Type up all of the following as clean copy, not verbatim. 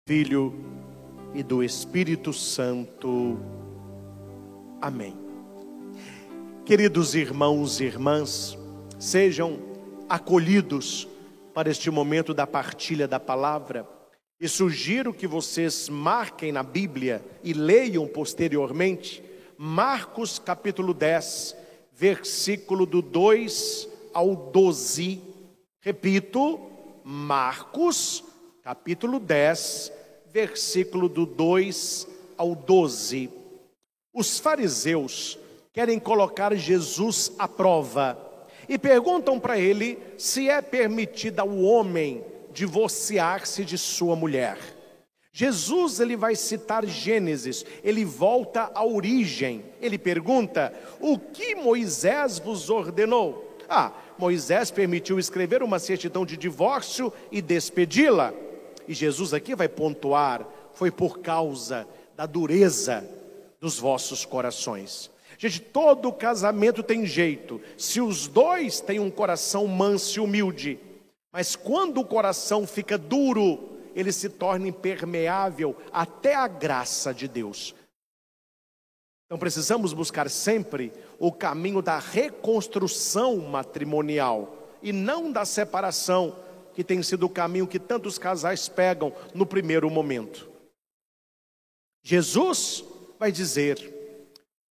Filho e do Espírito Santo. Amém. Queridos irmãos e irmãs, sejam acolhidos para este momento da partilha da palavra. E sugiro que vocês marquem na Bíblia e leiam posteriormente Marcos capítulo 10, versículo do 2 ao 12. Repito, Marcos capítulo 10, versículo do 2 ao 12. Os fariseus querem colocar Jesus à prova e perguntam para ele se é permitido ao homem divorciar-se de sua mulher. Jesus, ele vai citar Gênesis, ele volta à origem. Ele pergunta: o que Moisés vos ordenou? Moisés permitiu escrever uma certidão de divórcio e despedi-la. E Jesus aqui vai pontuar: foi por causa da dureza dos vossos corações. Gente, todo casamento tem jeito, se os dois têm um coração manso e humilde. Mas quando o coração fica duro, ele se torna impermeável até a graça de Deus. Então precisamos buscar sempre o caminho da reconstrução matrimonial e não da separação, que tem sido o caminho que tantos casais pegam no primeiro momento. Jesus vai dizer: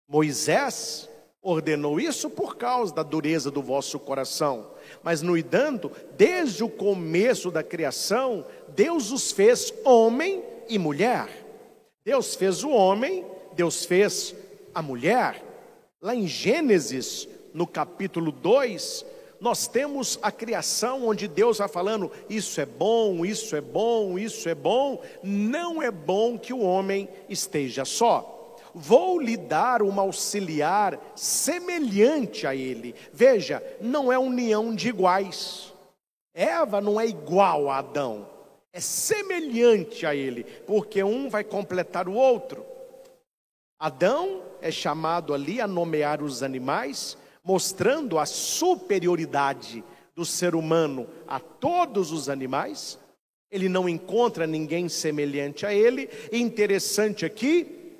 Moisés ordenou isso por causa da dureza do vosso coração. Mas, no entanto, desde o começo da criação, Deus os fez homem e mulher. Deus fez o homem, Deus fez a mulher. Lá em Gênesis, no capítulo 2, nós temos a criação onde Deus vai falando: isso é bom, isso é bom, isso é bom. Não é bom que o homem esteja só. Vou lhe dar uma auxiliar semelhante a ele. Veja, não é união de iguais. Eva não é igual a Adão, é semelhante a ele, porque um vai completar o outro. Adão é chamado ali a nomear os animais, mostrando a superioridade do ser humano a todos os animais. Ele não encontra ninguém semelhante a ele. E interessante aqui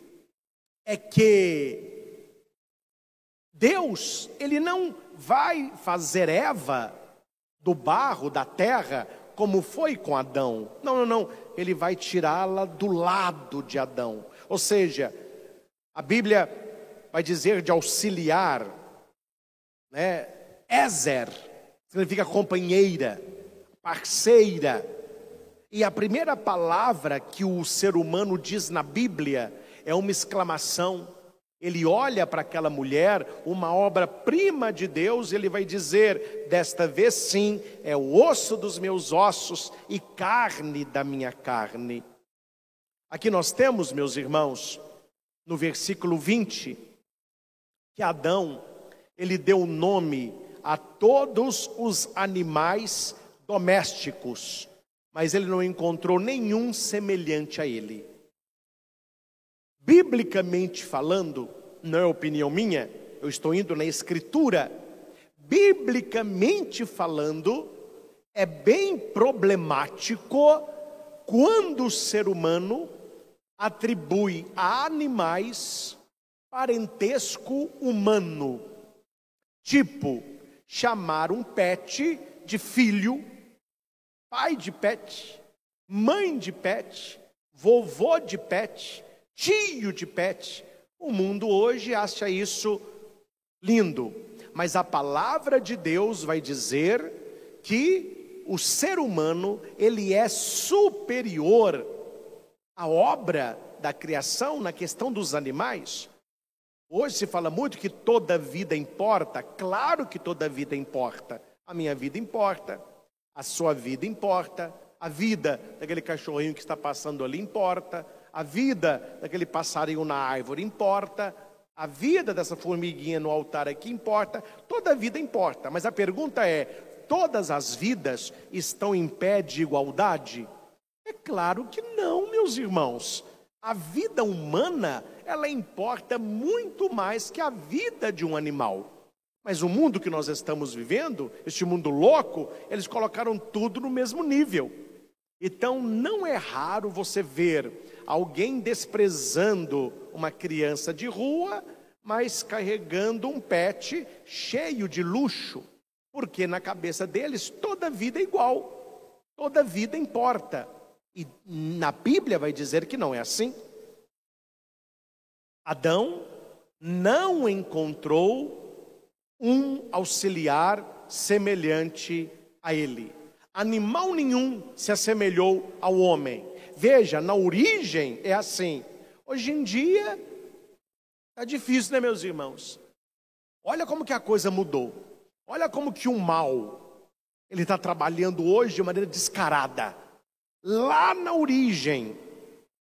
é que Deus, ele não vai fazer Eva do barro, da terra, como foi com Adão. Não. Ele vai tirá-la do lado de Adão. Ou seja, a Bíblia vai dizer de auxiliar, né? Ezer significa companheira, parceira. E a primeira palavra que o ser humano diz na Bíblia é uma exclamação. Ele olha para aquela mulher, uma obra-prima de Deus, e ele vai dizer: desta vez sim, é o osso dos meus ossos e carne da minha carne. Aqui nós temos, meus irmãos, no versículo 20, que Adão, ele deu nome a todos os animais domésticos, mas ele não encontrou nenhum semelhante a ele. Biblicamente falando, não é opinião minha, eu estou indo na Escritura. Biblicamente falando, é bem problemático quando o ser humano atribui a animais parentesco humano. Tipo, chamar um pet de filho, pai de pet, mãe de pet, vovô de pet, tio de pet. O mundo hoje acha isso lindo, mas a palavra de Deus vai dizer que o ser humano, ele é superior à obra da criação na questão dos animais. Hoje se fala muito que toda vida importa. Claro que toda vida importa. A minha vida importa, a sua vida importa, a vida daquele cachorrinho que está passando ali importa, a vida daquele passarinho na árvore importa, a vida dessa formiguinha no altar aqui importa. Toda vida importa, mas a pergunta é: todas as vidas estão em pé de igualdade? É claro que não, meus irmãos. A vida humana, ela importa muito mais que a vida de um animal. Mas o mundo que nós estamos vivendo, este mundo louco, eles colocaram tudo no mesmo nível. Então não é raro você ver alguém desprezando uma criança de rua, mas carregando um pet cheio de luxo, porque na cabeça deles toda vida é igual, toda vida importa. E na Bíblia vai dizer que não é assim. Adão não encontrou um auxiliar semelhante a ele. Animal nenhum se assemelhou ao homem. Veja, na origem é assim. Hoje em dia está difícil, né, meus irmãos? Olha como que a coisa mudou. Olha como que o mal, ele está trabalhando hoje de maneira descarada. Lá na origem,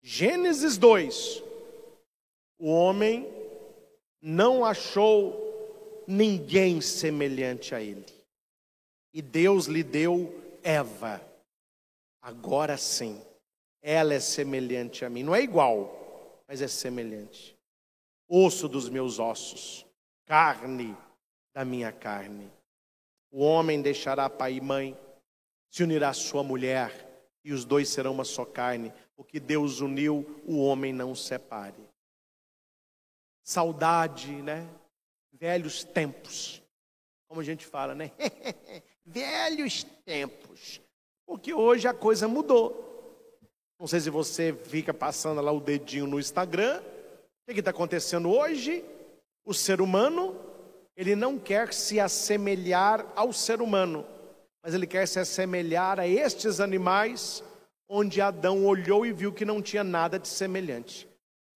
Gênesis 2, o homem não achou ninguém semelhante a ele. E Deus lhe deu Eva. Agora sim, ela é semelhante a mim. Não é igual, mas é semelhante. Osso dos meus ossos, carne da minha carne. O homem deixará pai e mãe, se unirá à sua mulher, e os dois serão uma só carne. O que Deus uniu, o homem não separe. Saudade, né? Velhos tempos. Como a gente fala, né? Velhos tempos. Porque hoje a coisa mudou. Não sei se você fica passando lá o dedinho no Instagram. O que está acontecendo hoje? O ser humano, ele não quer se assemelhar ao ser humano, mas ele quer se assemelhar a estes animais, onde Adão olhou e viu que não tinha nada de semelhante.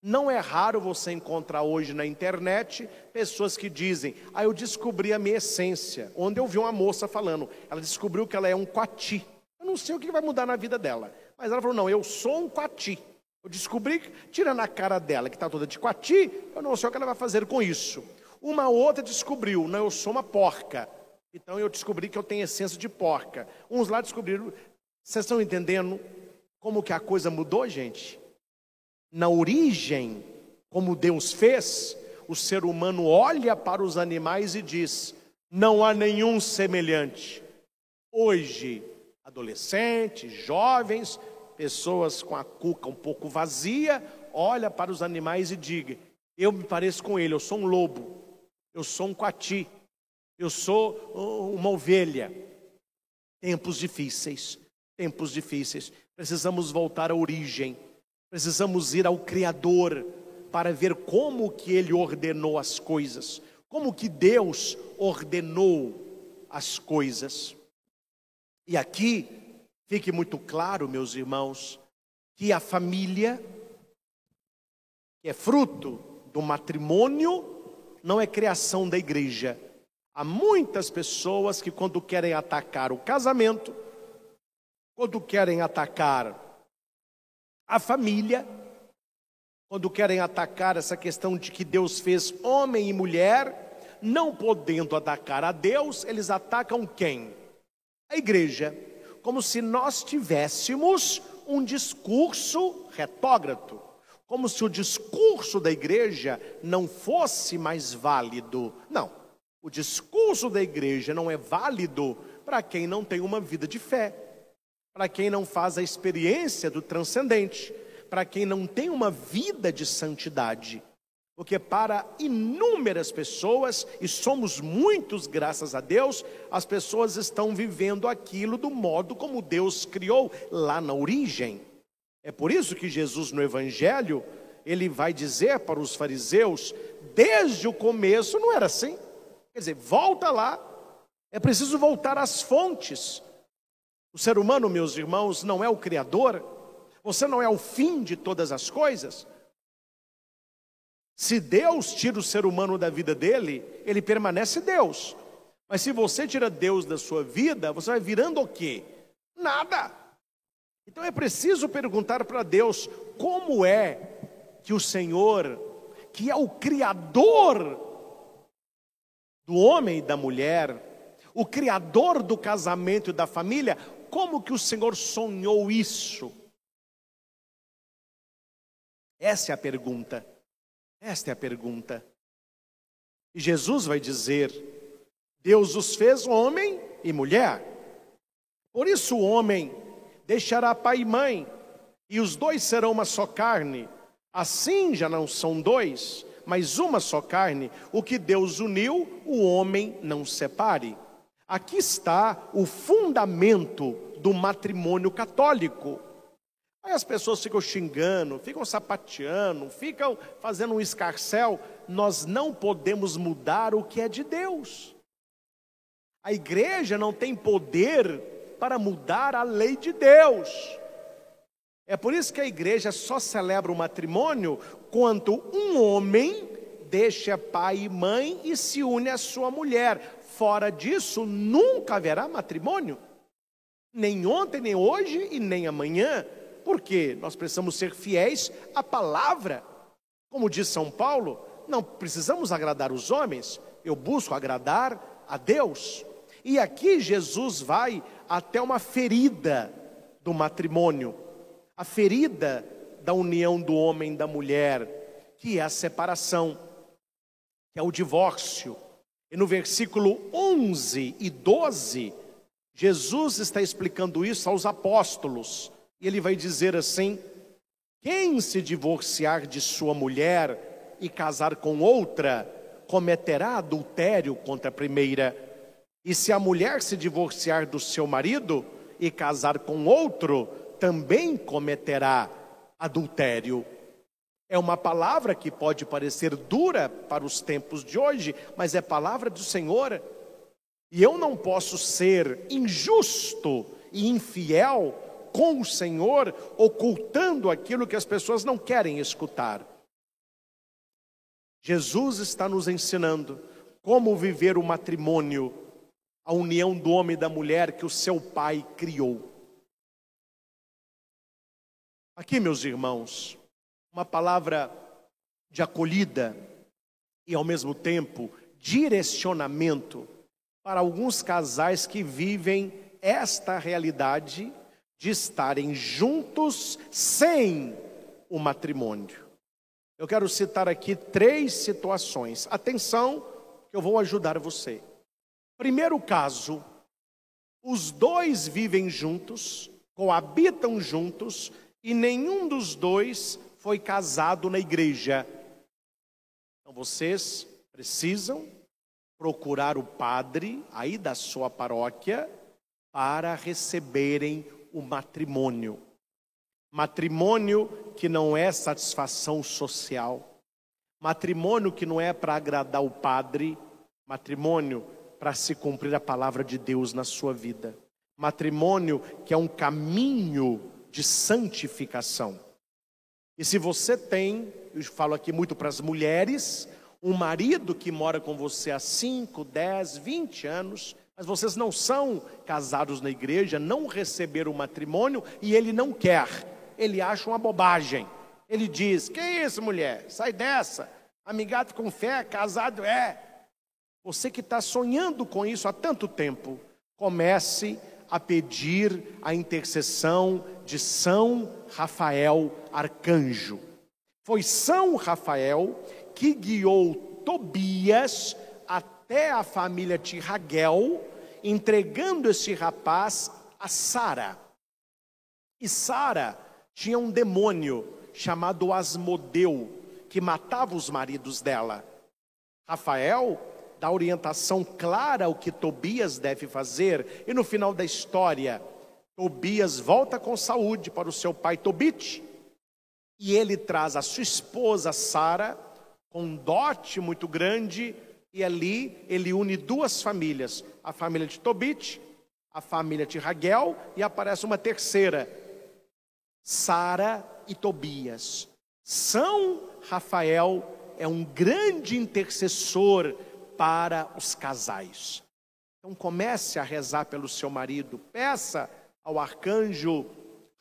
Não é raro você encontrar hoje na internet pessoas que dizem: eu descobri a minha essência. Onde eu vi uma moça falando, ela descobriu que ela é um coati. Eu não sei o que vai mudar na vida dela, mas ela falou: não, eu sou um coati. Eu descobri, tirando a cara dela, que está toda de coati, eu não sei o que ela vai fazer com isso. Uma outra descobriu: não, eu sou uma porca. Então eu descobri que eu tenho essência de porca. Uns lá descobriram. Vocês estão entendendo como que a coisa mudou, gente? Na origem, como Deus fez, o ser humano olha para os animais e diz: não há nenhum semelhante. Hoje, adolescentes, jovens, pessoas com a cuca um pouco vazia, olha para os animais e diga: eu me pareço com ele, eu sou um lobo, eu sou um coati, eu sou uma ovelha. Tempos difíceis, tempos difíceis. Precisamos voltar à origem. Precisamos ir ao Criador para ver como que Ele ordenou as coisas, como que Deus ordenou as coisas. E aqui fique muito claro, meus irmãos, que a família, que é fruto do matrimônio, não é criação da igreja. Há muitas pessoas que, quando querem atacar o casamento, quando querem atacar a família, quando querem atacar essa questão de que Deus fez homem e mulher, não podendo atacar a Deus, eles atacam quem? A igreja. Como se nós tivéssemos um discurso retógrafo, como se o discurso da igreja não fosse mais válido. Não, o discurso da igreja não é válido para quem não tem uma vida de fé, para quem não faz a experiência do transcendente, para quem não tem uma vida de santidade. Porque para inúmeras pessoas, e somos muitos graças a Deus, as pessoas estão vivendo aquilo do modo como Deus criou lá na origem. É por isso que Jesus no Evangelho, ele vai dizer para os fariseus, desde o começo não era assim. Quer dizer, volta lá, é preciso voltar às fontes. O ser humano, meus irmãos, não é o Criador, você não é o fim de todas as coisas. Se Deus tira o ser humano da vida dele, ele permanece Deus. Mas se você tira Deus da sua vida, você vai virando o quê? Nada. Então é preciso perguntar para Deus, como é que o Senhor, que é o Criador do homem e da mulher, o Criador do casamento e da família, como que o Senhor sonhou isso? Essa é a pergunta. Esta é a pergunta. E Jesus vai dizer: Deus os fez homem e mulher. Por isso o homem deixará pai e mãe, e os dois serão uma só carne. Assim já não são dois, mas uma só carne. O que Deus uniu, o homem não separe. Aqui está o fundamento do matrimônio católico. Aí as pessoas ficam xingando, ficam sapateando, ficam fazendo um escarcéu. Nós não podemos mudar o que é de Deus. A igreja não tem poder para mudar a lei de Deus. É por isso que a igreja só celebra o matrimônio quando um homem deixa pai e mãe e se une à sua mulher. Fora disso, nunca haverá matrimônio. Nem ontem, nem hoje e nem amanhã. Porque nós precisamos ser fiéis à palavra. Como diz São Paulo, não precisamos agradar os homens, eu busco agradar a Deus. E aqui Jesus vai até uma ferida do matrimônio, a ferida da união do homem e da mulher, que é a separação, que é o divórcio. E no versículo 11 e 12, Jesus está explicando isso aos apóstolos. E ele vai dizer assim: quem se divorciar de sua mulher e casar com outra, cometerá adultério contra a primeira. E se a mulher se divorciar do seu marido e casar com outro, também cometerá adultério. É uma palavra que pode parecer dura para os tempos de hoje, mas é palavra do Senhor. E eu não posso ser injusto e infiel com o Senhor, ocultando aquilo que as pessoas não querem escutar. Jesus está nos ensinando como viver o matrimônio, a união do homem e da mulher que o seu Pai criou. Aqui, meus irmãos, uma palavra de acolhida e, ao mesmo tempo, direcionamento para alguns casais que vivem esta realidade de estarem juntos sem o matrimônio. Eu quero citar aqui 3 situações. Atenção, que eu vou ajudar você. Primeiro caso, os dois vivem juntos, coabitam juntos, e nenhum dos dois foi casado na igreja. Então vocês precisam procurar o padre aí da sua paróquia para receberem o matrimônio. Matrimônio que não é satisfação social. Matrimônio que não é para agradar o padre. Matrimônio para se cumprir a palavra de Deus na sua vida. Matrimônio que é um caminho de santificação. E se você tem, eu falo aqui muito para as mulheres, um marido que mora com você há 5, 10, 20 anos, mas vocês não são casados na igreja, não receberam o matrimônio e ele não quer, ele acha uma bobagem. Ele diz: que isso, mulher? Sai dessa, amigado com fé, casado é. Você que está sonhando com isso há tanto tempo, comece a pedir a intercessão de São Rafael Arcanjo. Foi São Rafael que guiou Tobias até a família de Raguel, entregando esse rapaz a Sara. E Sara tinha um demônio chamado Asmodeu, que matava os maridos dela. Rafael dá orientação clara ao que Tobias deve fazer, e no final da história, Tobias volta com saúde para o seu pai Tobit, e ele traz a sua esposa Sara, com um dote muito grande, e ali ele une 2 famílias, a família de Tobit, a família de Raguel, e aparece uma terceira, Sara e Tobias. São Rafael é um grande intercessor para os casais. Então comece a rezar pelo seu marido, peça ao arcanjo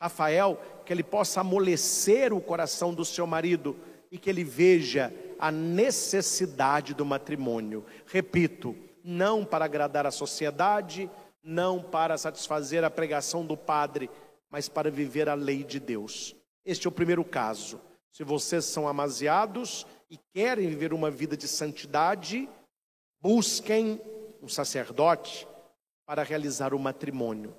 Rafael que ele possa amolecer o coração do seu marido e que ele veja a necessidade do matrimônio. Repito, não para agradar a sociedade, não para satisfazer a pregação do padre, mas para viver a lei de Deus. Este é o primeiro caso. Se vocês são amaziados e querem viver uma vida de santidade, busquem um sacerdote para realizar o matrimônio.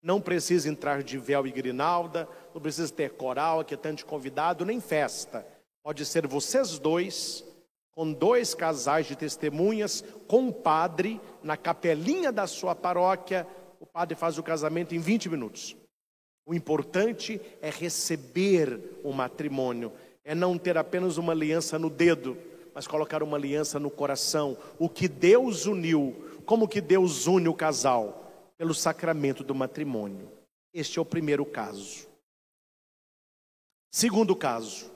Não precisa entrar de véu e grinalda, não precisa ter coral, aquietante convidado, nem festa. Pode ser vocês dois, com 2 casais de testemunhas, com um padre, na capelinha da sua paróquia. O padre faz o casamento em 20 minutos. O importante é receber o matrimônio, é não ter apenas uma aliança no dedo, mas colocar uma aliança no coração. O que Deus uniu, como que Deus une o casal? Pelo sacramento do matrimônio. Este é o primeiro caso. Segundo caso.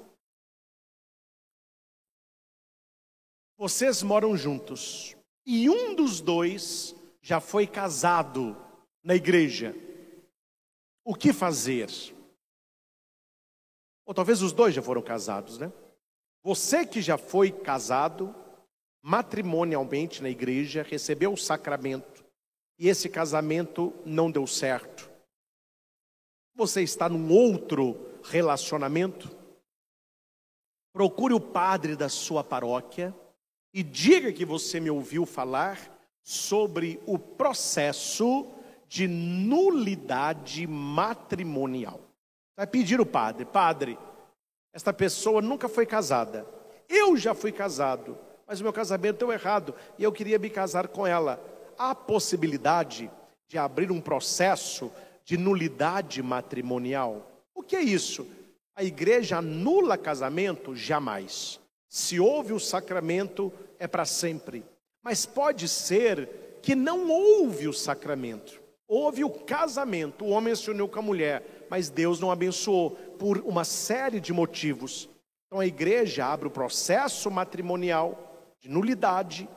Vocês moram juntos e um dos dois já foi casado na igreja. O que fazer? Ou talvez os dois já foram casados, né? Você que já foi casado matrimonialmente na igreja, recebeu o sacramento e esse casamento não deu certo. Você está num outro relacionamento? Procure o padre da sua paróquia e diga que você me ouviu falar sobre o processo de nulidade matrimonial. Vai pedir o padre: padre, esta pessoa nunca foi casada. Eu já fui casado, mas o meu casamento deu errado e eu queria me casar com ela. Há possibilidade de abrir um processo de nulidade matrimonial? O que é isso? A igreja anula casamento? Jamais. Se houve o sacramento, é para sempre. Mas pode ser que não houve o sacramento. Houve o casamento, o homem se uniu com a mulher, mas Deus não abençoou por uma série de motivos. Então a igreja abre o processo matrimonial de nulidade.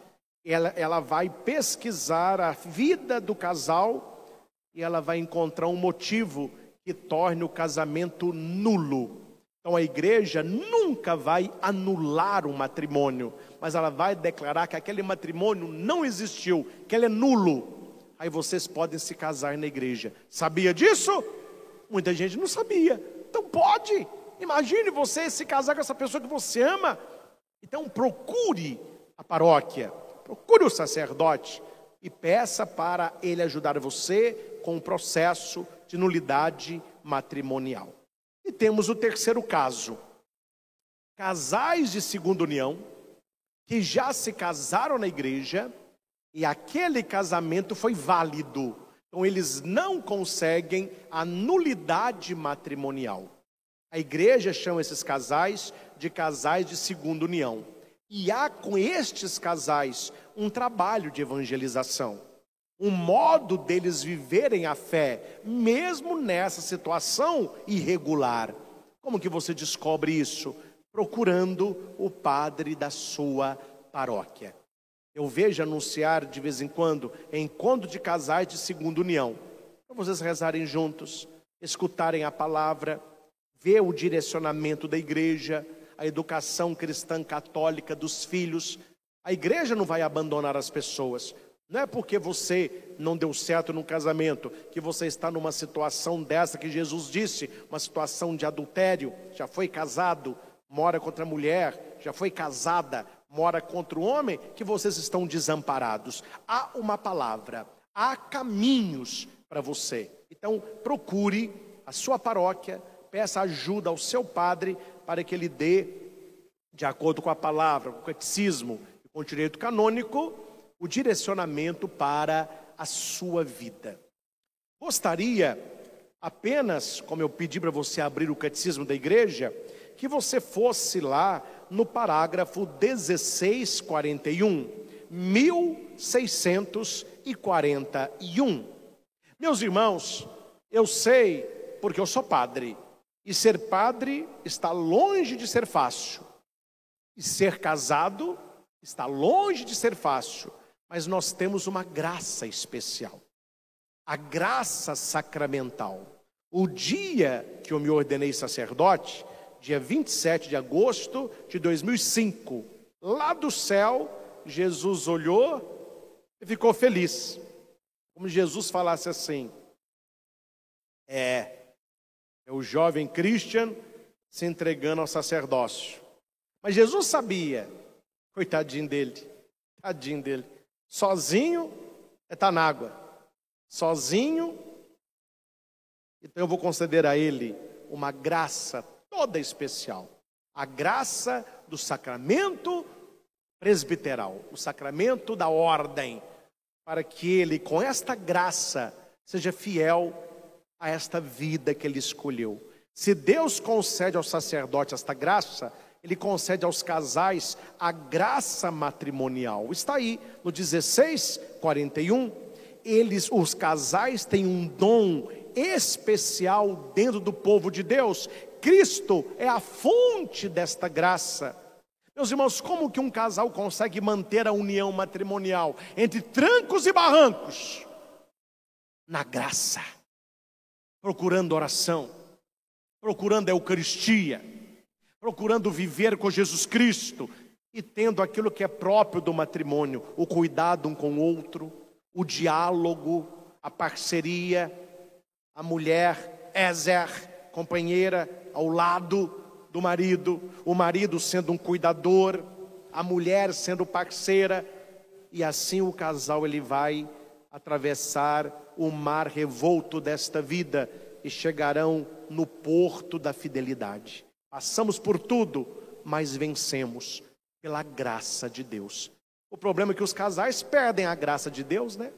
Ela vai pesquisar a vida do casal e ela vai encontrar um motivo que torne o casamento nulo. Então a igreja nunca vai anular um matrimônio, mas ela vai declarar que aquele matrimônio não existiu, que ele é nulo. Aí vocês podem se casar na igreja. Sabia disso? Muita gente não sabia. Então pode. Imagine você se casar com essa pessoa que você ama. Então procure a paróquia, procure o sacerdote e peça para ele ajudar você com o processo de nulidade matrimonial. E temos o terceiro caso. Casais de segunda união que já se casaram na igreja e aquele casamento foi válido. Então eles não conseguem a nulidade matrimonial. A igreja chama esses casais de segunda união. E há com estes casais um trabalho de evangelização, um modo deles viverem a fé, mesmo nessa situação irregular. Como que você descobre isso? Procurando o padre da sua paróquia. Eu vejo anunciar de vez em quando encontro de casais de segunda união, para vocês rezarem juntos, escutarem a palavra, ver o direcionamento da igreja, a educação cristã católica dos filhos. A igreja não vai abandonar as pessoas. Não é porque você não deu certo no casamento, que você está numa situação dessa que Jesus disse, uma situação de adultério, já foi casado, mora contra a mulher, já foi casada, mora contra o homem, que vocês estão desamparados. Há uma palavra, há caminhos para você. Então procure a sua paróquia, peça ajuda ao seu padre para que ele dê, de acordo com a palavra, com o catecismo e com o direito canônico, o direcionamento para a sua vida. Gostaria apenas, como eu pedi para você abrir o catecismo da igreja, que você fosse lá no parágrafo 1641, 1641. Meus irmãos, eu sei porque eu sou padre. E ser padre está longe de ser fácil. E ser casado está longe de ser fácil. Mas nós temos uma graça especial. A graça sacramental. O dia que eu me ordenei sacerdote, dia 27 de agosto de 2005, lá do céu, Jesus olhou e ficou feliz. Como Jesus falasse assim: é o jovem Christian se entregando ao sacerdócio. Mas Jesus sabia, coitadinho dele, tadinho dele, sozinho está na água, sozinho Então eu vou conceder a ele uma graça toda especial. A graça do sacramento presbiteral, o sacramento da ordem, para que ele, com esta graça, seja fiel a esta vida que ele escolheu. Se Deus concede ao sacerdote esta graça, ele concede aos casais a graça matrimonial. Está aí no 16:41. Os casais têm um dom especial dentro do povo de Deus. Cristo é a fonte desta graça. Meus irmãos, como que um casal consegue manter a união matrimonial entre trancos e barrancos? Na graça, procurando oração, procurando a Eucaristia, procurando viver com Jesus Cristo e tendo aquilo que é próprio do matrimônio: o cuidado um com o outro, o diálogo, a parceria, a mulher, Ezer, companheira, ao lado do marido, o marido sendo um cuidador, a mulher sendo parceira, e assim o casal ele vai atravessar o mar revolto desta vida e chegarão no porto da fidelidade. Passamos por tudo, mas vencemos pela graça de Deus. O problema é que os casais perdem a graça de Deus, né?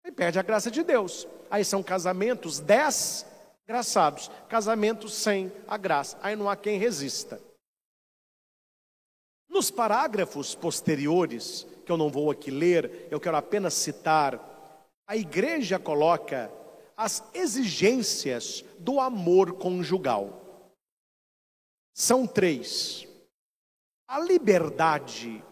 Aí perde a graça de Deus. Aí são casamentos desgraçados, casamentos sem a graça. Aí não há quem resista. Nos parágrafos posteriores, que eu não vou aqui ler, eu quero apenas citar, a igreja coloca as exigências do amor conjugal. São 3. A liberdade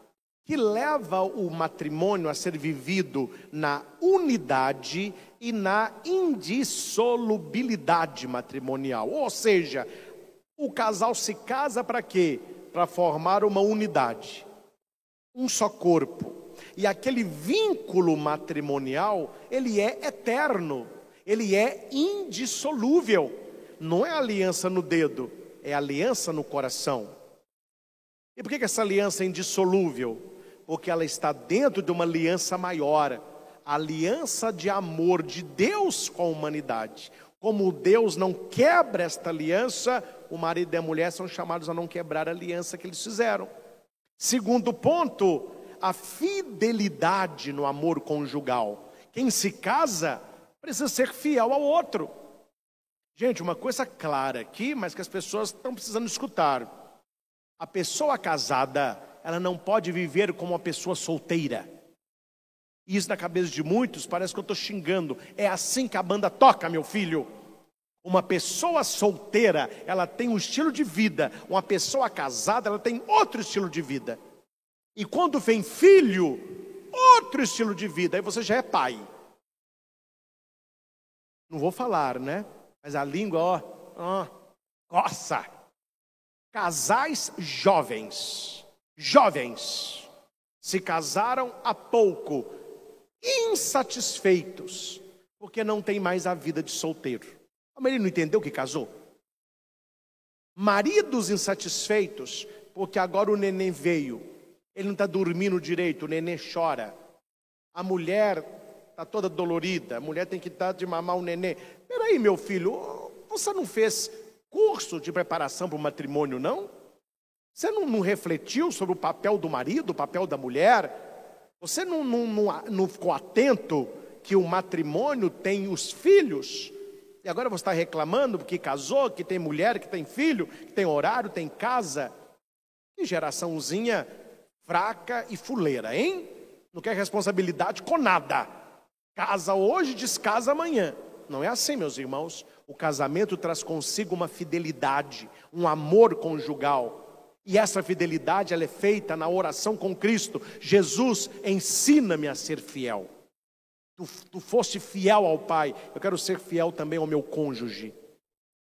que leva o matrimônio a ser vivido na unidade e na indissolubilidade matrimonial. Ou seja, o casal se casa para quê? Para formar uma unidade, um só corpo. E aquele vínculo matrimonial, ele é eterno, ele é indissolúvel. Não é aliança no dedo, é aliança no coração. E por que essa aliança é indissolúvel? Porque ela está dentro de uma aliança maior, a aliança de amor de Deus com a humanidade. Como Deus não quebra esta aliança, o marido e a mulher são chamados a não quebrar a aliança que eles fizeram. Segundo ponto, a fidelidade no amor conjugal. Quem se casa precisa ser fiel ao outro. Gente, uma coisa clara aqui, mas que as pessoas estão precisando escutar. A pessoa casada, ela não pode viver como uma pessoa solteira. E isso na cabeça de muitos parece que eu estou xingando. É assim que a banda toca, meu filho. Uma pessoa solteira, ela tem um estilo de vida. Uma pessoa casada, ela tem outro estilo de vida. E quando vem filho, outro estilo de vida. Aí você já é pai. Não vou falar, né? Mas a língua, coça. Casais jovens, se casaram há pouco, insatisfeitos, porque não tem mais a vida de solteiro. Mas ele não entendeu que casou? Maridos insatisfeitos, porque agora o neném veio, ele não está dormindo direito, o neném chora. A mulher está toda dolorida, a mulher tem que dar de mamar o neném. Peraí, meu filho, você não fez curso de preparação para o matrimônio, não? Você não refletiu sobre o papel do marido, o papel da mulher? Você não ficou atento que o matrimônio tem os filhos? E agora você está reclamando porque casou, que tem mulher, que tem filho, que tem horário, tem casa? Que geraçãozinha fraca e fuleira, hein? Não quer responsabilidade com nada. Casa hoje, descasa amanhã. Não é assim, meus irmãos. O casamento traz consigo uma fidelidade, um amor conjugal. E essa fidelidade ela é feita na oração com Cristo. Jesus, ensina-me a ser fiel. Tu foste fiel ao Pai, eu quero ser fiel também ao meu cônjuge.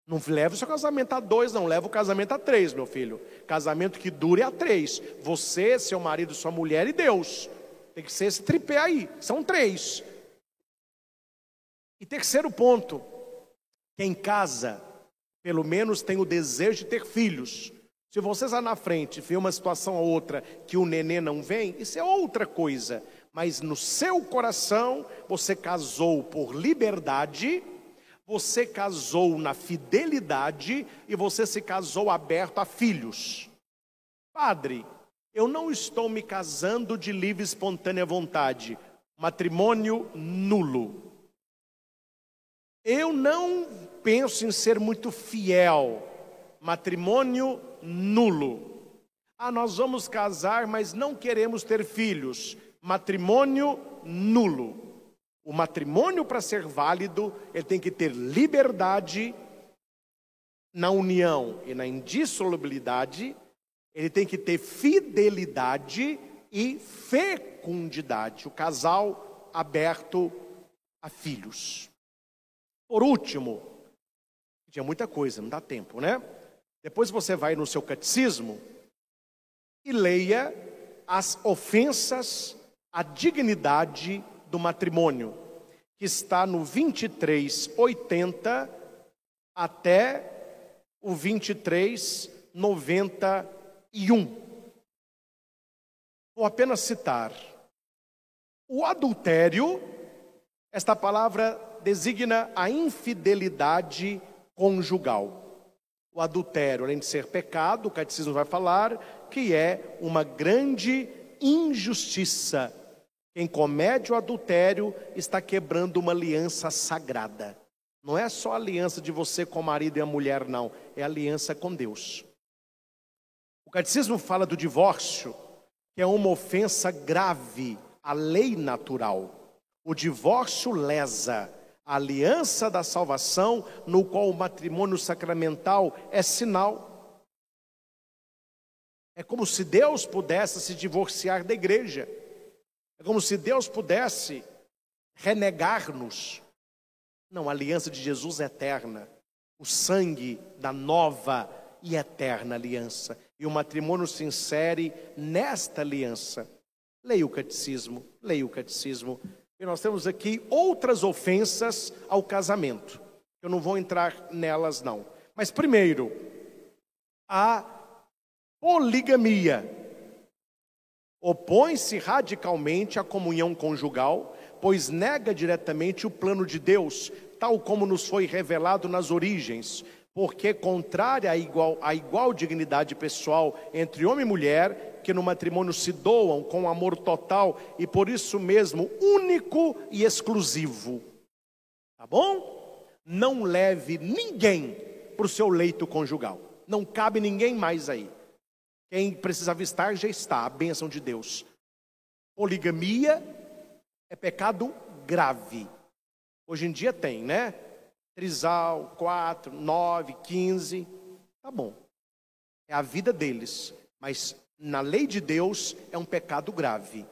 Não leva o seu casamento a 2, não leva o casamento a 3, meu filho. Casamento que dure a 3. Você, seu marido, sua mulher e Deus. Tem que ser esse tripé aí, são 3. E terceiro ponto. Quem casa, pelo menos tem o desejo de ter filhos. Se vocês lá na frente vê uma situação ou outra que o nenê não vem, isso é outra coisa. Mas no seu coração, você casou por liberdade, você casou na fidelidade e você se casou aberto a filhos. Padre, eu não estou me casando de livre e espontânea vontade. Matrimônio nulo. Eu não penso em ser muito fiel. Matrimônio nulo. Nós vamos casar, mas não queremos ter filhos. Matrimônio nulo. O matrimônio, para ser válido, ele tem que ter liberdade na união e na indissolubilidade. Ele tem que ter fidelidade e fecundidade. O casal aberto a filhos. Por último, tinha muita coisa, não dá tempo, né? Depois você vai no seu catecismo e leia as ofensas à dignidade do matrimônio, que está no 2380 até o 2391. Vou apenas citar. O adultério, esta palavra designa a infidelidade conjugal. O adultério, além de ser pecado, o catecismo vai falar que é uma grande injustiça. Quem comete o adultério está quebrando uma aliança sagrada. Não é só a aliança de você com o marido e a mulher, não. É a aliança com Deus. O catecismo fala do divórcio, que é uma ofensa grave à lei natural. O divórcio lesa a aliança da salvação, no qual o matrimônio sacramental é sinal. É como se Deus pudesse se divorciar da igreja. É como se Deus pudesse renegar-nos. Não, a aliança de Jesus é eterna. O sangue da nova e eterna aliança. E o matrimônio se insere nesta aliança. Leia o catecismo, leia o catecismo. E nós temos aqui outras ofensas ao casamento. Eu não vou entrar nelas, não. Mas primeiro, a poligamia. Opõe-se radicalmente à comunhão conjugal, pois nega diretamente o plano de Deus, tal como nos foi revelado nas origens, porque contrária à igual dignidade pessoal entre homem e mulher, que no matrimônio se doam com amor total e por isso mesmo único e exclusivo. Tá bom? Não leve ninguém para o seu leito conjugal. Não cabe ninguém mais aí. Quem precisa avistar já está, a bênção de Deus. Poligamia é pecado grave. Hoje em dia tem, né? Trisal, 4, 9, 15. Tá bom. É a vida deles. Mas na lei de Deus é um pecado grave.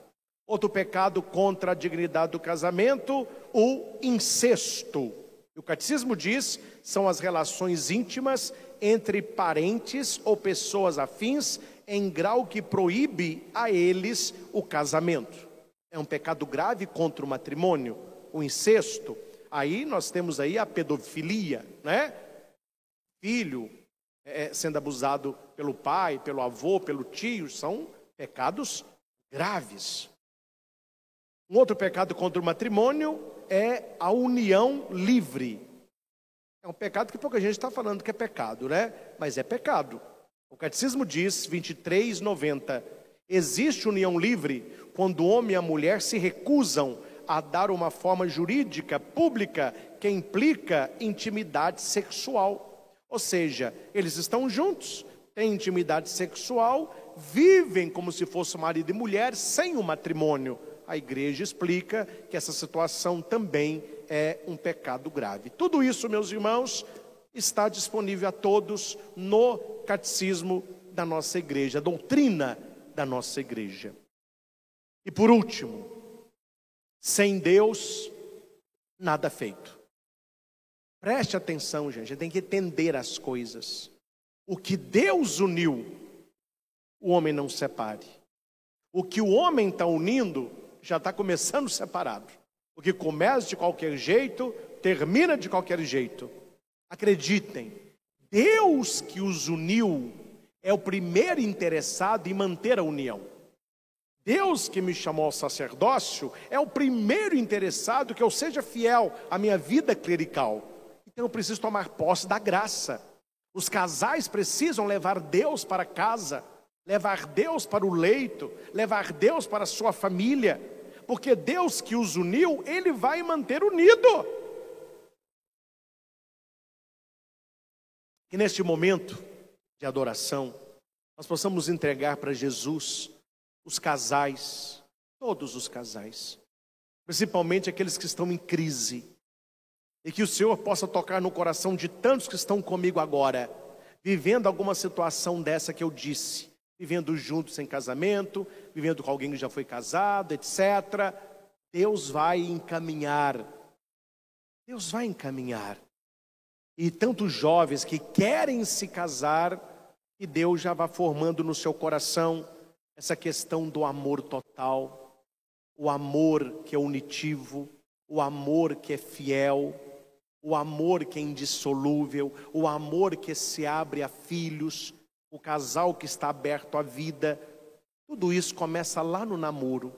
Outro pecado contra a dignidade do casamento, o incesto. O catecismo diz, são as relações íntimas entre parentes ou pessoas afins em grau que proíbe a eles o casamento. É um pecado grave contra o matrimônio, o incesto. Aí nós temos aí a pedofilia, né? Filho sendo abusado pelo pai, pelo avô, pelo tio, são pecados graves. Um outro pecado contra o matrimônio é a união livre. É um pecado que pouca gente está falando que é pecado, né? Mas é pecado. O catecismo diz, 2390, existe união livre quando o homem e a mulher se recusam a dar uma forma jurídica pública que implica intimidade sexual. Ou seja, eles estão juntos, têm intimidade sexual, vivem como se fosse marido e mulher sem o matrimônio. A igreja explica que essa situação também é um pecado grave. Tudo isso, meus irmãos, está disponível a todos no catecismo da nossa igreja, a doutrina da nossa igreja. E por último, sem Deus, nada feito. Preste atenção, gente, a gente tem que entender as coisas. O que Deus uniu, o homem não separe. O que o homem está unindo, já está começando separado. O que começa de qualquer jeito, termina de qualquer jeito. Acreditem, Deus que os uniu é o primeiro interessado em manter a união. Deus que me chamou ao sacerdócio é o primeiro interessado que eu seja fiel à minha vida clerical. Então eu preciso tomar posse da graça. Os casais precisam levar Deus para casa, levar Deus para o leito, levar Deus para a sua família, porque Deus que os uniu, Ele vai manter unido. Que neste momento de adoração, nós possamos entregar para Jesus os casais, todos os casais, principalmente aqueles que estão em crise, e que o Senhor possa tocar no coração de tantos que estão comigo agora, vivendo alguma situação dessa que eu disse, vivendo juntos em casamento, vivendo com alguém que já foi casado, etc. Deus vai encaminhar. Deus vai encaminhar. E tantos jovens que querem se casar, e Deus já vai formando no seu coração essa questão do amor total, o amor que é unitivo, o amor que é fiel, o amor que é indissolúvel, o amor que se abre a filhos, o casal que está aberto à vida. Tudo isso começa lá no namoro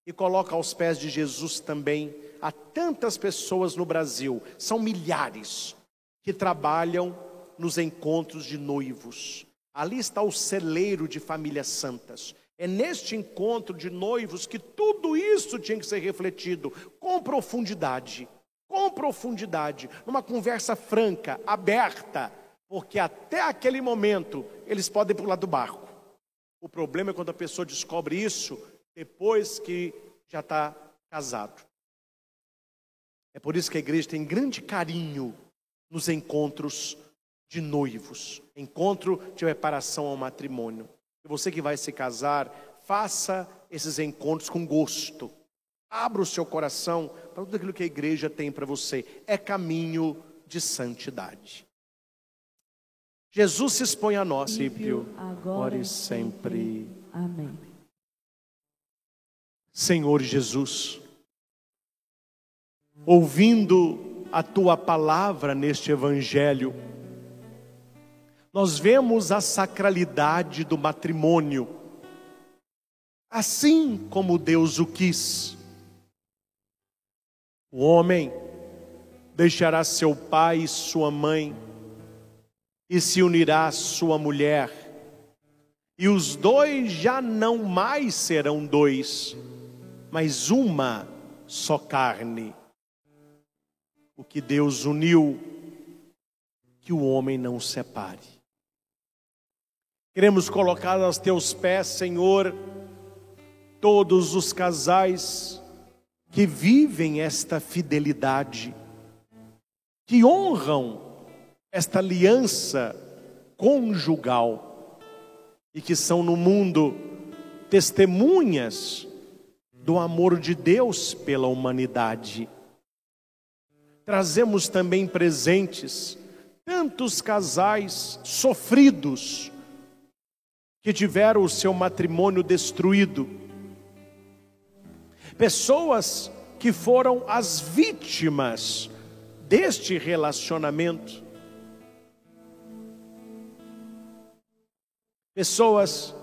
e coloca aos pés de Jesus também. Há tantas pessoas no Brasil, são milhares, que trabalham nos encontros de noivos. Ali está o celeiro de famílias santas. É neste encontro de noivos que tudo isso tinha que ser refletido com profundidade, numa conversa franca, aberta, porque até aquele momento eles podem pular do barco. O problema é quando a pessoa descobre isso depois que já está casado. É por isso que a igreja tem grande carinho nos encontros de noivos, encontro de preparação ao matrimônio. E você que vai se casar, faça esses encontros com gosto. Abra o seu coração para tudo aquilo que a igreja tem para você. É caminho de santidade. Jesus se expõe a nós, agora e sempre. Amém. Senhor Jesus, ouvindo a Tua palavra neste Evangelho, nós vemos a sacralidade do matrimônio, assim como Deus o quis. O homem deixará seu pai e sua mãe, e se unirá à sua mulher, e os dois já não mais serão dois, mas uma só carne. O que Deus uniu, que o homem não separe. Queremos colocar aos teus pés, Senhor, todos os casais que vivem esta fidelidade, que honram esta aliança conjugal e que são no mundo testemunhas do amor de Deus pela humanidade. Trazemos também presentes tantos casais sofridos que tiveram o seu matrimônio destruído, pessoas que foram as vítimas deste relacionamento, pessoas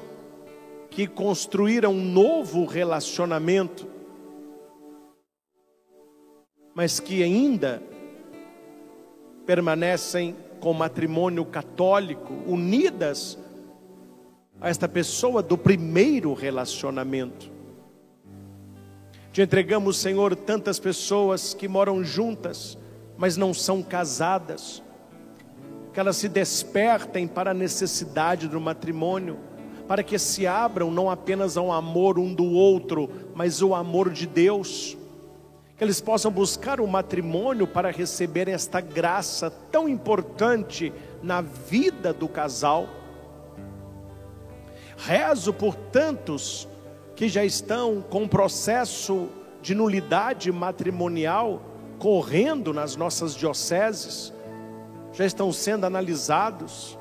que construíram um novo relacionamento, mas que ainda permanecem com matrimônio católico, unidas a esta pessoa do primeiro relacionamento. Te entregamos, Senhor, tantas pessoas que moram juntas, mas não são casadas, que elas se despertem para a necessidade do matrimônio, para que se abram não apenas ao amor um do outro, mas o amor de Deus, que eles possam buscar o matrimônio para receber esta graça tão importante na vida do casal. Rezo por tantos que já estão com processo de nulidade matrimonial correndo nas nossas dioceses, já estão sendo analisados,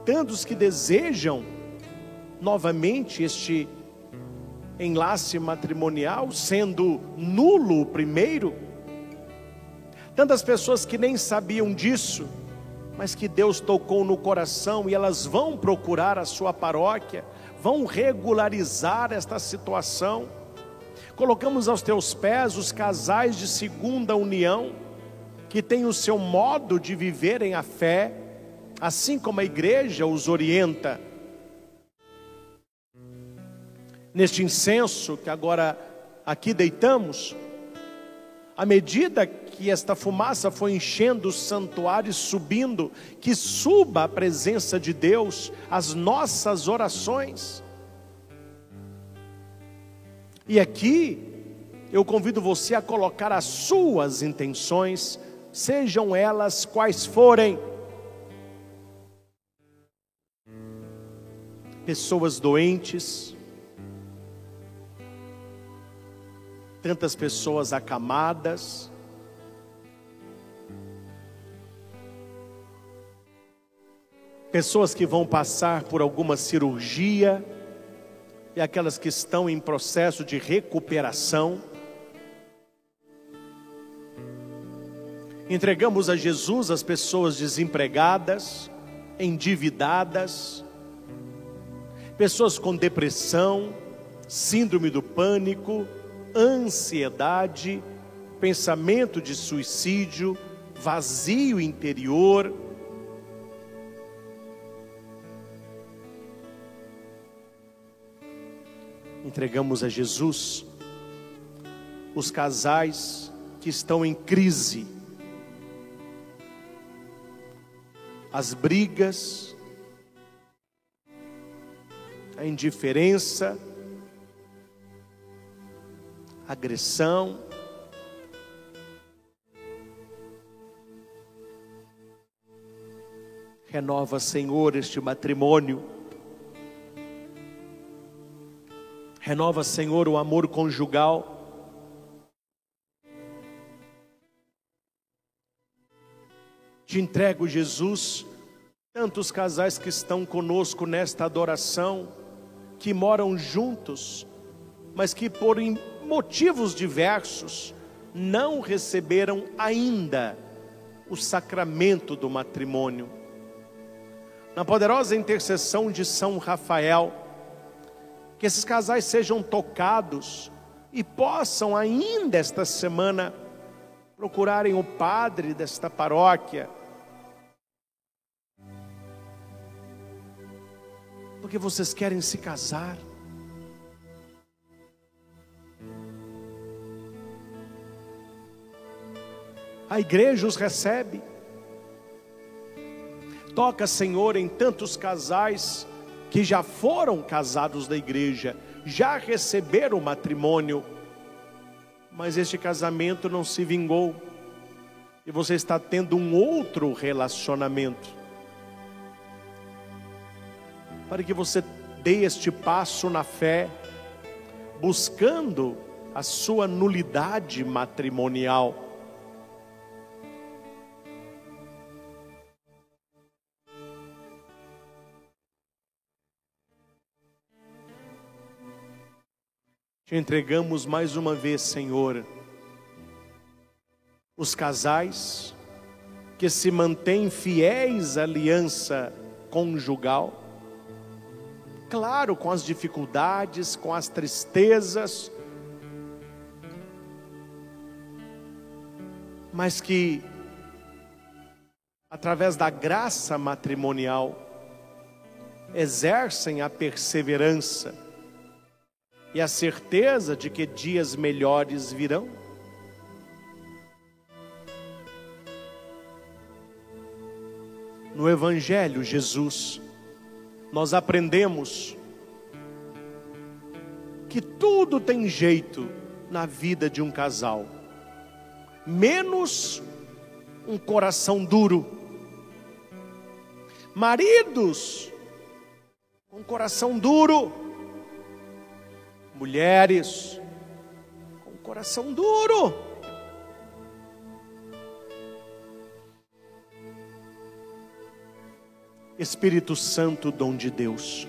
tantos que desejam novamente este enlace matrimonial, sendo nulo o primeiro, tantas pessoas que nem sabiam disso, mas que Deus tocou no coração e elas vão procurar a sua paróquia, vão regularizar esta situação. Colocamos aos teus pés os casais de segunda união, que têm o seu modo de viverem a fé, assim como a igreja os orienta. Neste incenso que agora aqui deitamos, à medida que esta fumaça foi enchendo o santuário e subindo, que suba a presença de Deus, as nossas orações. E aqui eu convido você a colocar as suas intenções, sejam elas quais forem. Pessoas doentes, tantas pessoas acamadas, pessoas que vão passar por alguma cirurgia, e aquelas que estão em processo de recuperação. Entregamos a Jesus as pessoas desempregadas, endividadas, pessoas com depressão, síndrome do pânico, ansiedade, pensamento de suicídio, vazio interior. Entregamos a Jesus os casais que estão em crise, as brigas, a indiferença, a agressão. Renova, Senhor, este matrimônio. Renova, Senhor, o amor conjugal. Te entrego, Jesus, tantos casais que estão conosco nesta adoração, que moram juntos, mas que por motivos diversos não receberam ainda o sacramento do matrimônio. Na poderosa intercessão de São Rafael, que esses casais sejam tocados e possam ainda esta semana procurarem o padre desta paróquia, porque vocês querem se casar. A igreja os recebe. Toca, Senhor, em tantos casais que já foram casados da igreja, já receberam o matrimônio, mas este casamento não se vingou, e você está tendo um outro relacionamento. Para que você dê este passo na fé, buscando a sua nulidade matrimonial. Te entregamos mais uma vez, Senhor, os casais que se mantêm fiéis à aliança conjugal, claro, com as dificuldades, com as tristezas, mas que, através da graça matrimonial, exercem a perseverança e a certeza de que dias melhores virão. No Evangelho, Jesus, nós aprendemos que tudo tem jeito na vida de um casal, menos um coração duro. Maridos com coração duro, mulheres com coração duro. Espírito Santo, dom de Deus,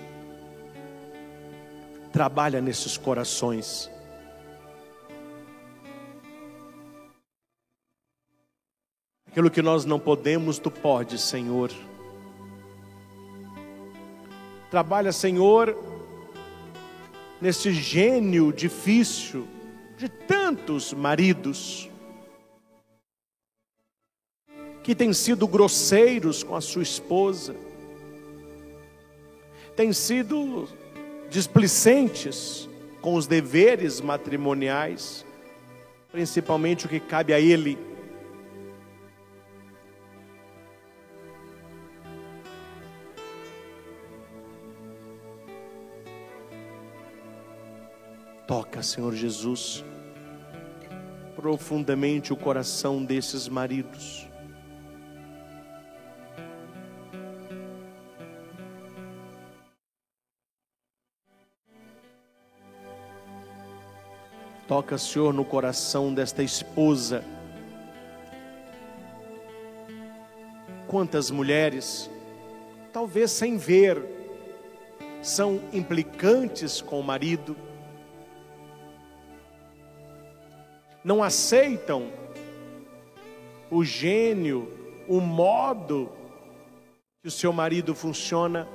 trabalha nesses corações. Aquilo que nós não podemos, Tu podes, Senhor. Trabalha, Senhor, nesse gênio difícil de tantos maridos. que têm sido grosseiros com a sua esposa, têm sido displicentes com os deveres matrimoniais, principalmente o que cabe a ele. Toca, Senhor Jesus, profundamente o coração desses maridos. Toca, Senhor, no coração desta esposa. Quantas mulheres, talvez sem ver, são implicantes com o marido, não aceitam o gênio, o modo que o seu marido funciona,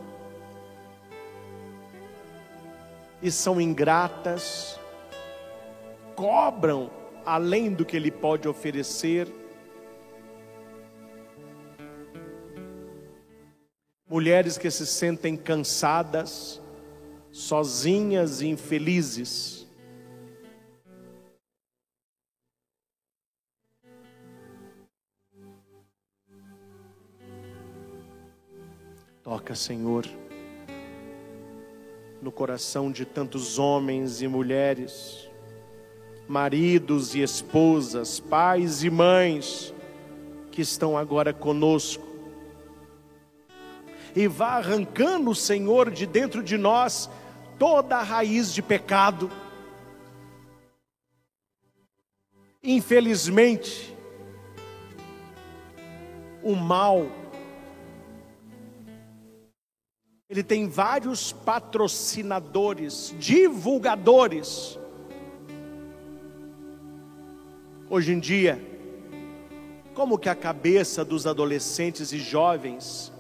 e são ingratas, cobram além do que ele pode oferecer. Mulheres que se sentem cansadas, sozinhas e infelizes. Toca, Senhor, no coração de tantos homens e mulheres, maridos e esposas, pais e mães, que estão agora conosco. E vá arrancando, Senhor, de dentro de nós, toda a raiz de pecado. Infelizmente, o mal, ele tem vários patrocinadores, divulgadores. Hoje em dia, como que a cabeça dos adolescentes e jovens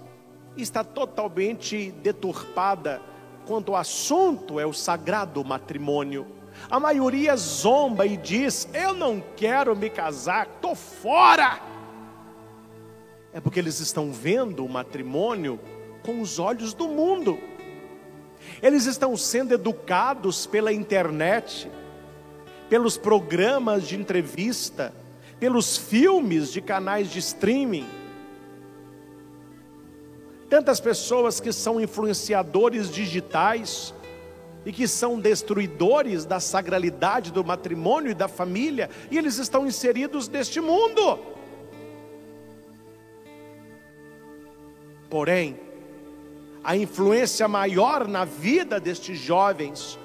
está totalmente deturpada quando o assunto é o sagrado matrimônio. A maioria zomba e diz: eu não quero me casar, estou fora. É porque eles estão vendo o matrimônio com os olhos do mundo. Eles estão sendo educados pela internet, pelos programas de entrevista, pelos filmes de canais de streaming. Tantas pessoas que são influenciadores digitais e que são destruidores da sagralidade do matrimônio e da família, e eles estão inseridos neste mundo. Porém, a influência maior na vida destes jovens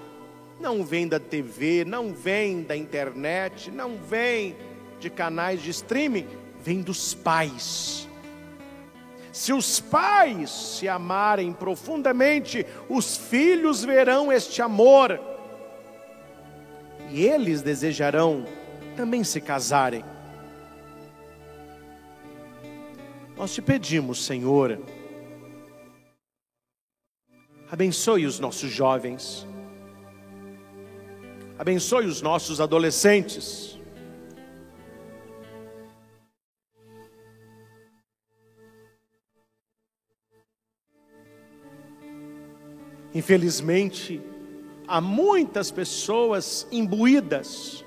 não vem da TV, não vem da internet, não vem de canais de streaming, vem dos pais. Se os pais se amarem profundamente, os filhos verão este amor, e eles desejarão também se casarem. Nós te pedimos, Senhor, abençoe os nossos jovens, abençoe os nossos adolescentes. Infelizmente, há muitas pessoas imbuídas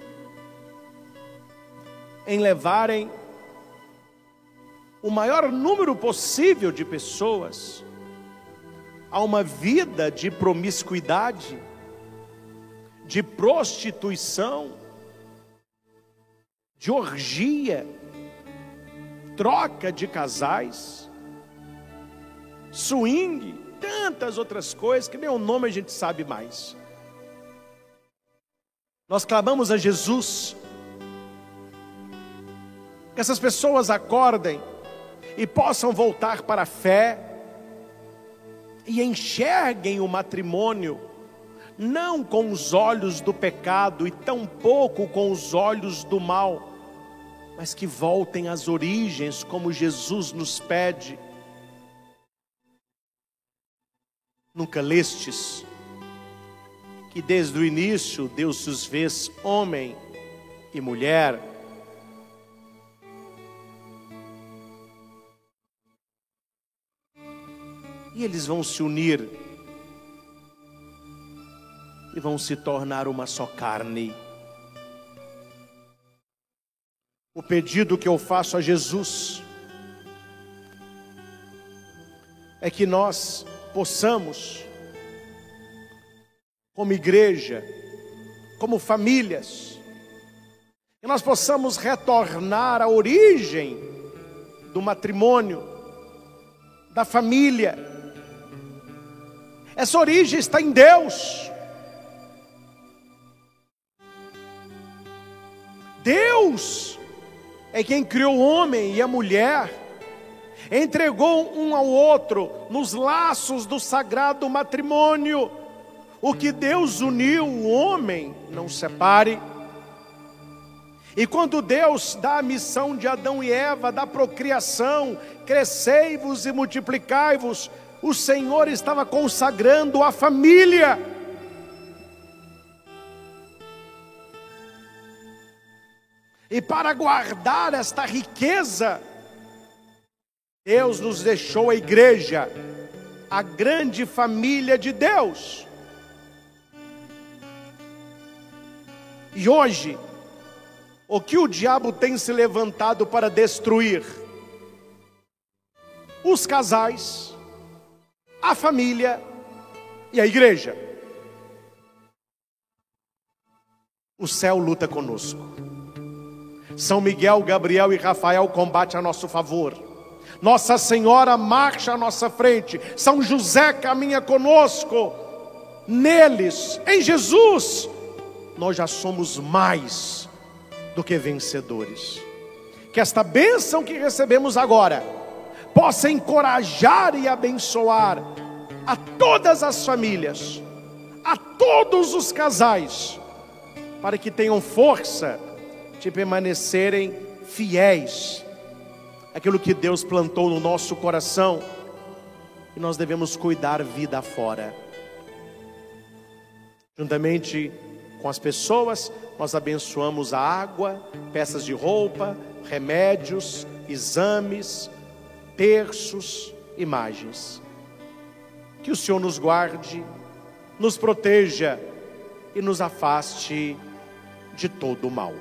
em levarem o maior número possível de pessoas a uma vida de promiscuidade, de prostituição, de orgia, troca de casais, swing, tantas outras coisas que nem o nome a gente sabe mais. Nós clamamos a Jesus, que essas pessoas acordem e possam voltar para a fé e enxerguem o matrimônio não com os olhos do pecado e tampouco com os olhos do mal, mas que voltem às origens como Jesus nos pede. Nunca lestes que desde o início Deus os fez homem e mulher? E eles vão se unir e vão se tornar uma só carne. O pedido que eu faço a Jesus é que nós possamos, como igreja, como famílias, que nós possamos retornar à origem do matrimônio, da família. Essa origem está em Deus. Deus é quem criou o homem e a mulher, entregou um ao outro nos laços do sagrado matrimônio. O que Deus uniu, o homem não separe. E quando Deus dá a missão de Adão e Eva, da procriação, crescei-vos e multiplicai-vos, o Senhor estava consagrando a família. E para guardar esta riqueza, Deus nos deixou a igreja, a grande família de Deus. E hoje, o que o diabo tem se levantado para destruir? Os casais, a família e a igreja. O céu luta conosco. São Miguel, Gabriel e Rafael combatem a nosso favor. Nossa Senhora marcha à nossa frente. São José caminha conosco. Neles, em Jesus, nós já somos mais do que vencedores. Que esta bênção que recebemos agora possa encorajar e abençoar a todas as famílias, a todos os casais, para que tenham força de permanecerem fiéis àquilo que Deus plantou no nosso coração, e nós devemos cuidar vida afora. Juntamente com as pessoas, nós abençoamos a água, peças de roupa, remédios, exames, terços, imagens. Que o Senhor nos guarde, nos proteja e nos afaste de todo o mal.